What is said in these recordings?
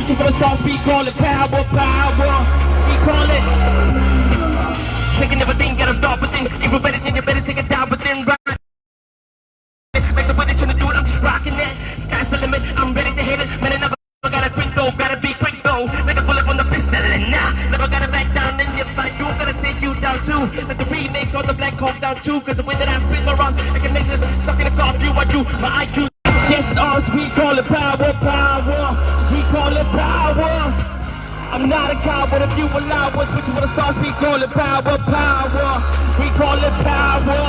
Reaching for the stars, we call it power, power. We call it. Taking everything, gotta start within. If you better think you better take it down within. Right. Make the footage and the dude, I'm just rocking that. Sky's the limit, I'm ready to hit it. Man, I never gotta quit though, gotta be quick though. Like a bullet from the pistol and nah, never gotta back down in your fight. You gotta take you down too. Like the remake on the Black Hawk down too. Cause the way that I spit my rhyme, I can make this stuck in the car. You, I do, my IQ. Yes, ours, we call it power, power. We call it power. I'm not a coward if you allow us. Put you on the stars, we call it power, power. We call it power.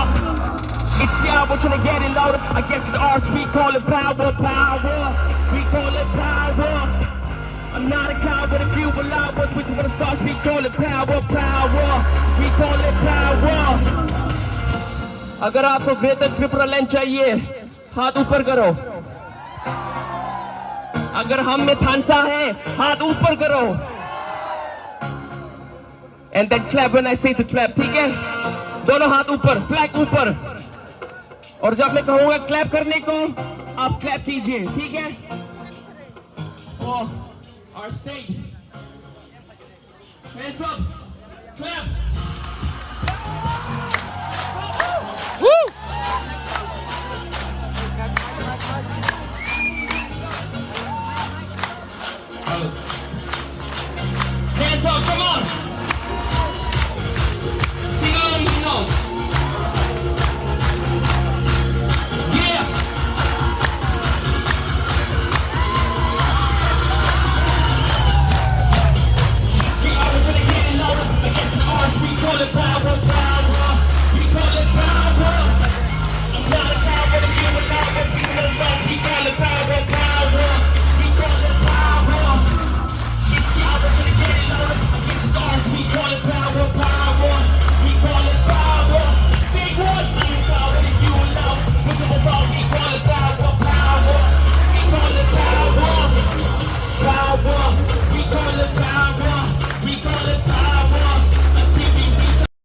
It's the hour trying to get it louder. I guess it's ours, we call it power, power. We call it power. I'm not a coward if you allow us. Put you on the stars, we call it power, power. We call it power. अगर आपको वेतन triple line चाहिए हाथ ऊपर करो. अगर हम में थानसा है हाथ ऊपर करो. And then clap when I say to clap. ठीक है, दोनों हाथ ऊपर, फ्लैग ऊपर. और जब मैं कहूँगा क्लैप करने को आप क्लैप कीजिए. ठीक है, for our state. Hands up, clap. Woo! Hands up, come on!